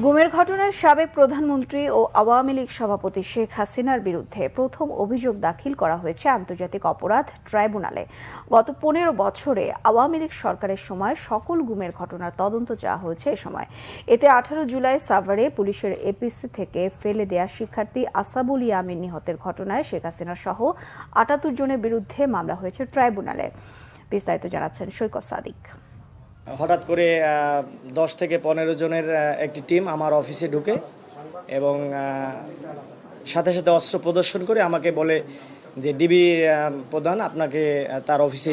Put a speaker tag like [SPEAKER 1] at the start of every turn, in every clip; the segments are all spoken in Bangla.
[SPEAKER 1] গুমের ঘটনায় সাবেক প্রধানমন্ত্রী ও আওয়ামী লীগ সভাপতি শেখ হাসিনার বিরুদ্ধে প্রথম অভিযোগ দাখিল করা হয়েছে আন্তর্জাতিক অপরাধ ট্রাইব্যুনালে। গত 15 বছরে আওয়ামী লীগ সরকারের সময় সকল গুমের ঘটনার তদন্ত চাওয়া হয়েছে। এ সময় এতে 18 জুলাই সাভারে পুলিশের এপিসি থেকে ফেলে দেয়া শিক্ষার্থী আসাবুল ইয়ামিন নিহতের ঘটনায় শেখ হাসিনা সহ 78 জনের বিরুদ্ধে মামলা হয়েছে ট্রাইব্যুনালে। বিস্তারিত জানাচ্ছেন সৈকত সাদিক।
[SPEAKER 2] হঠাৎ করে 10 থেকে 15 জনের একটি টিম আমার অফিসে ঢুকে এবং সাথে সাথে অস্ত্র প্রদর্শন করে আমাকে বলে যে ডিবি প্রধান আপনাকে তার অফিসে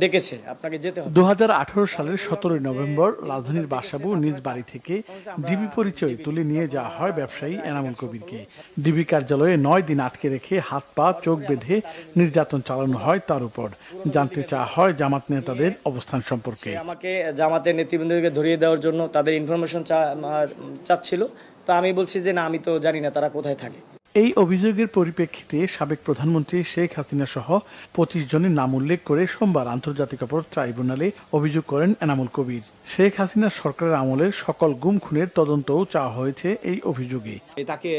[SPEAKER 2] ডেকেছে, আপনাকে যেতে হবে।
[SPEAKER 3] 2018 সালের 17 নভেম্বর রাজধানীর বাসাবো নিজ বাড়ি থেকে ডিবি পরিচয় তুলে নিয়ে যাওয়া হয় ব্যবসায়ী এনামুল কবিরকে। ডিবি কার্যালয়ে 9 দিন আটকে রেখে হাত পা চোখ বেঁধে নির্যাতন চালানো হয় তার উপর। জানতে চাওয়া হয় জামাত নেতাদের অবস্থান সম্পর্কে।
[SPEAKER 2] আমাকে জামাতের নেতৃবৃন্দকে ধরিয়ে দেওয়ার জন্য তাদের ইনফরমেশন চাচ্ছিল। তা আমি বলছি যে না, আমি তো জানি না তারা কোথায় থাকে।
[SPEAKER 3] এই অভিযোগের পরিপ্রেক্ষিতে সাবেক প্রধানমন্ত্রী শেখ হাসিনা সহ 25 জনের নাম উল্লেখ করে সোমবার আন্তর্জাতিক অপরাধ ট্রাইব্যুনালে অভিযোগ করেন এনামুল কবির। শেখ হাসিনার সরকারের আমলের সকল গুম খুনের তদন্তও চাওয়া হয়েছে এই অভিযোগে।
[SPEAKER 4] তাকে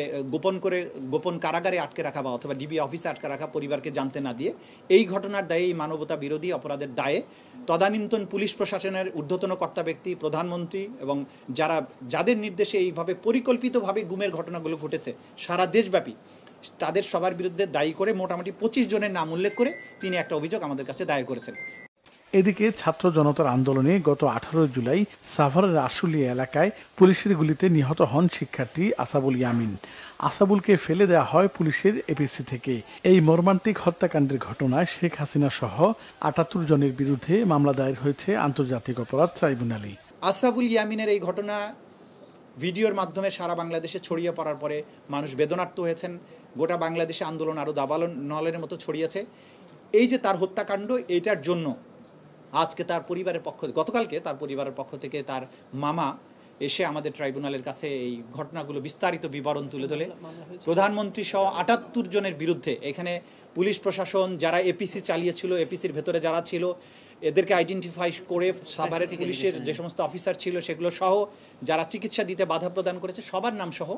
[SPEAKER 4] গোপন কারাগারে আটকে রাখা বা অথবা ডিবি অফিসে আটকে রাখা, পরিবারকে জানতে না দিয়ে এই ঘটনার দায়ে, এই মানবতা বিরোধী অপরাধের দায়ে তদানীন্তন পুলিশ প্রশাসনের ঊর্ধ্বতন কর্তা ব্যক্তি, প্রধানমন্ত্রী এবং যাদের নির্দেশে এইভাবে পরিকল্পিতভাবে গুমের ঘটনাগুলো ঘটেছে সারা দেশব্যাপী, তাদের সবার বিরুদ্ধে দায়ী করে মোটামুটি 25 জনের নাম উল্লেখ করে তিনি একটা অভিযোগ আমাদের কাছে দায়ের করেছেন।
[SPEAKER 3] এদিকে ছাত্র জনতার আন্দোলনে গত 18 জুলাই সাভারের আশুলিয়া এলাকায় পুলিশের গুলিতে নিহত হন শিক্ষার্থী আসাবুল ইয়ামিন। আসাবুলকে ফেলে দেওয়া হয় পুলিশের এপিসি থেকে। এই মর্মান্তিক হত্যাকাণ্ডের ঘটনায় শেখ হাসিনা সহ 78 জনের বিরুদ্ধে মামলা দায়ের হয়েছে আন্তর্জাতিক অপরাধ ট্রাইব্যুনালে।
[SPEAKER 4] আসাবুল ইয়ামিনের এই ঘটনা ভিডিওর মাধ্যমে সারা বাংলাদেশে ছড়িয়ে পড়ার পরে মানুষ বেদনার্ত হয়েছেন। গোটা বাংলাদেশে আন্দোলন আরও দাবানলের মতো ছড়িয়েছে। এই যে তার হত্যাকাণ্ড, এইটার জন্য আজকে গতকালকে তার পরিবারের পক্ষ থেকে তার মামা এসে আমাদের ট্রাইব্যুনালের কাছে এই ঘটনাগুলো বিস্তারিত বিবরণ তুলে ধরে প্রধানমন্ত্রী সহ 78 জনের বিরুদ্ধে, এখানে পুলিশ প্রশাসন যারা এপিসি চালিয়েছিল, এপিসির ভেতরে যারা ছিল, এদেরকে আইডেন্টিফাই করে সাভারের পুলিশের যে সমস্ত অফিসার ছিল সেগুলো সহ যারা চিকিৎসা দিতে বাধা প্রদান করেছে সবার নাম সহ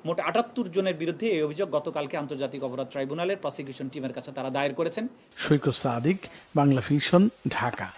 [SPEAKER 4] মোট 78 জনের বিরুদ্ধে এই অভিযোগ গতকালকে আন্তর্জাতিক অপরাধ ট্রাইব্যুনালের প্রসিকিউশন টিমের কাছে তারা দায়ের করেছেন।
[SPEAKER 3] সৈকত সাদিক, বাংলা ভিশন, ঢাকা।